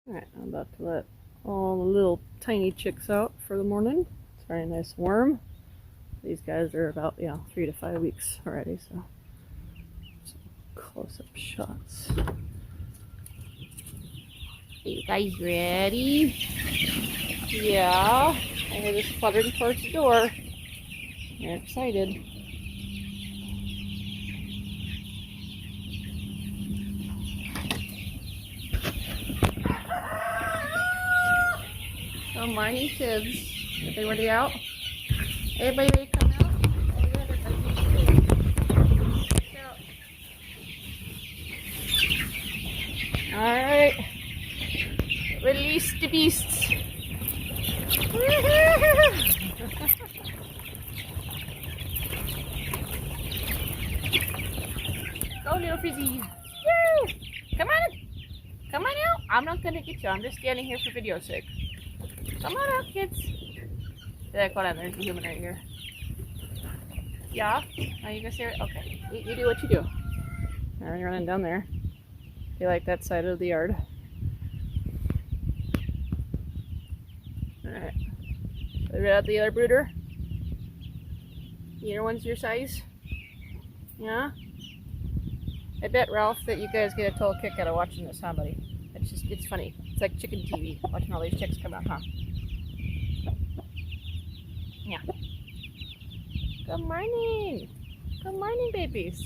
Alright, I'm about to let all the little tiny chicks out for the morning. It's very nice warm. These guys are about, 3 to 5 weeks already, so some close-up shots. Are you guys ready? Yeah. I hear this fluttering towards the door. They're excited. Good morning, kids. Everybody ready out? Everybody ready to come out? Oh, yeah, everybody. Alright. Release the beasts. Go, little Frizzy. Woo! Come on. Come on out. I'm not going to get you. I'm just standing here for video's sake. Come on out, kids. Hold on, there's a human right here. Yeah? Are you gonna say it? Okay. You do what you do. Alright, you're running down there. You like that side of the yard. Alright. Rid out the other brooder. The other one's your size? Yeah? I bet, Ralph, that you guys get a total kick out of watching this, huh, buddy? It's funny. It's like chicken TV, watching all these chicks come out, huh? Yeah. Good morning. Good morning, babies.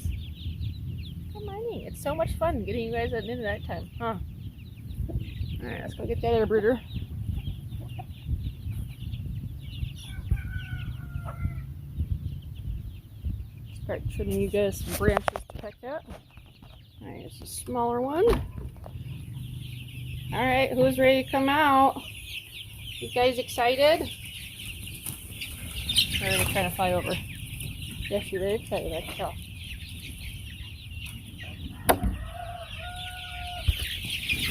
Good morning. It's so much fun getting you guys at midnight time, huh? Alright, let's go get that other brooder. Start trimming you guys some branches to peck at. Alright, it's a smaller one. Alright, who's ready to come out? You guys excited? Or are they trying to fly over? Yes, you're very excited, I can tell.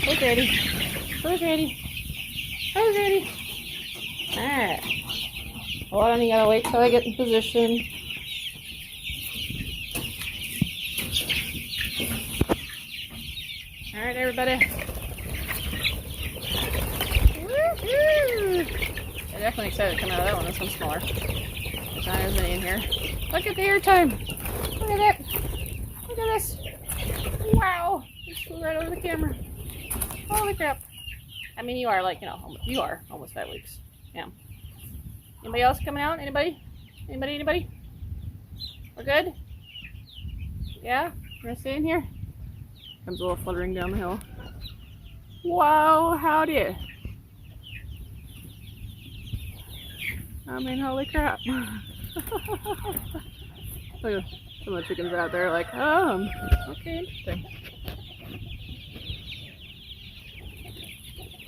Who's ready? Who's ready? Who's ready? Alright. Hold on, you gotta wait till I get in position. Alright, everybody. Woo-hoo! I'm definitely excited to come out of that one. This one's smaller. There's not as many in here. Look at the airtime. Look at it. Look at this. Wow. Just flew right over the camera. Holy crap. I mean, you are like, you are almost 5 weeks. Yeah. Anybody else coming out? Anybody? Anybody? We're good? Yeah? We're gonna stay in here? Comes a little fluttering down the hill. Wow, howdy. I mean, holy crap. Look at some of the chickens out there like, okay, interesting.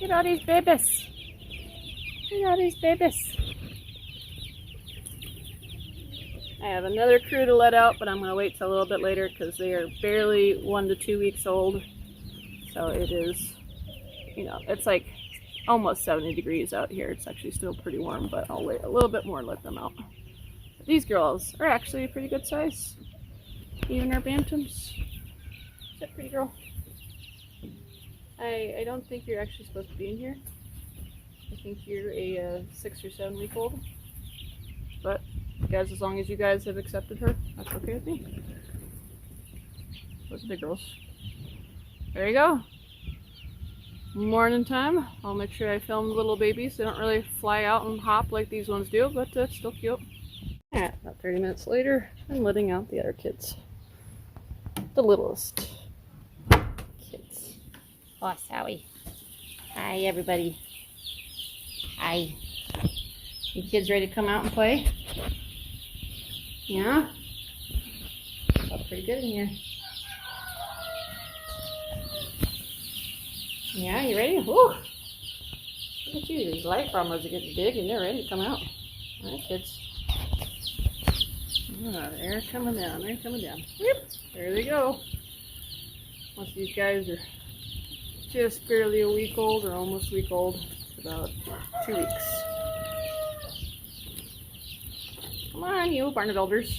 Look at all these babies. Look at all these babies. I have another crew to let out, but I'm going to wait till a little bit later because they are barely 1 to 2 weeks old. So it is, it's like almost 70 degrees out here. It's actually still pretty warm, but I'll wait a little bit more and let them out. But these girls are actually a pretty good size. Even our bantams. Is that pretty girl? I don't think you're actually supposed to be in here. I think you're a 6 or 7 week old. But guys, as long as you guys have accepted her, that's okay with me. Those are the girls. There you go. Morning time. I'll make sure I film the little babies. They don't really fly out and hop like these ones do, but it's still cute. Alright, about 30 minutes later, I'm letting out the other kids. The littlest kids. Oh, Sally. Hi, everybody. Hi. You kids ready to come out and play? Yeah? Felt pretty good in here. Yeah, you ready? Woo! Look at you, these light bombers are getting big and they're ready to come out. Alright, kids. They're coming down, Yep, there they go. Once these guys are just barely a week old or almost a week old, about 2 weeks. Come on, you Barnabuilders.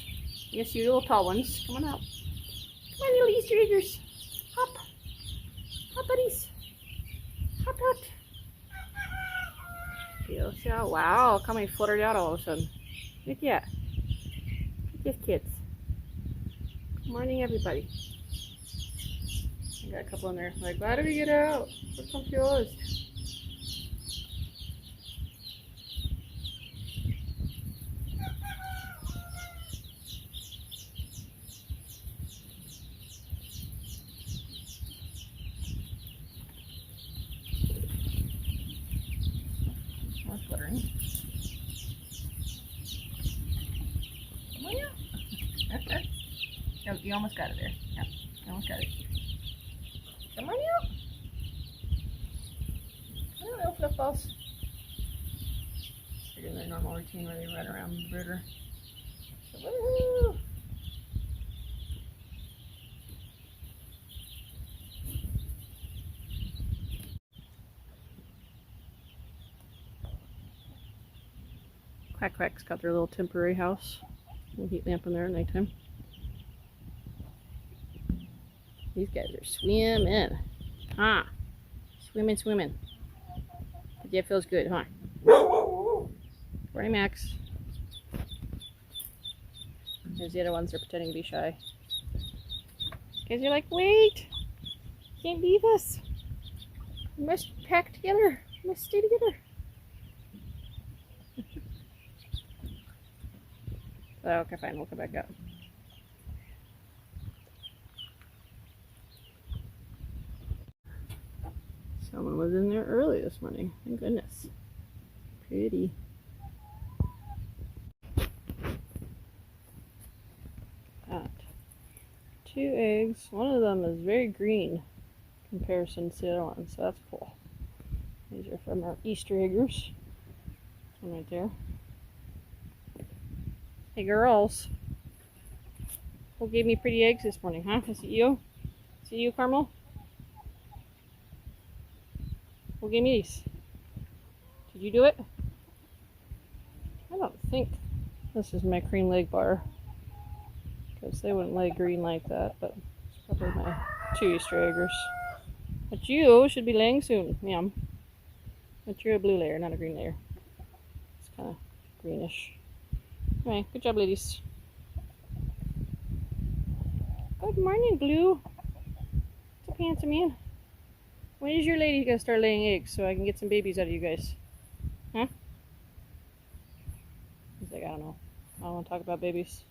Yes, you little tall ones. Come on out. Come on, little Easter eggers. Hop. Hop, buddies. Tut, tut. Felicia, wow, come and fluttered out all of a sudden. Look at that. Look at kids. Good morning, everybody. I got a couple in there. Like, why did we get out? We're confused. More fluttering. Come on, yeah. You almost got it there. Yeah, you almost got it. Come on, you. I don't know, flip balls. They're doing their normal routine where they run around the brooder. So, woohoo! Quack Quack's got their little temporary house. Little heat lamp in there at nighttime. These guys are swimming. Huh? Swimming, swimming. But yeah, it feels good, huh? Morning, Max. There's the other ones that are pretending to be shy. Because you're like, wait! Can't leave us. We must pack together. We must stay together. Oh, okay, fine. We'll come back up. Someone was in there early this morning. Thank goodness. Pretty. Got 2 eggs. One of them is very green in comparison to the other one, so that's cool. These are from our Easter eggers. One right there. Hey girls. Who gave me pretty eggs this morning, huh? Is it you? Is it you, Carmel? Who gave me these? Did you do it? I don't think this is my cream leg bar. Because they wouldn't lay green like that, but it's probably my 2 Easter eggers. But you should be laying soon. Yum. But you're a blue layer, not a green layer. It's kind of greenish. Anyway, good job, ladies. Good morning, Blue. What's up, handsome man? When is your lady gonna start laying eggs so I can get some babies out of you guys? Huh? He's like, I don't know. I don't want to talk about babies.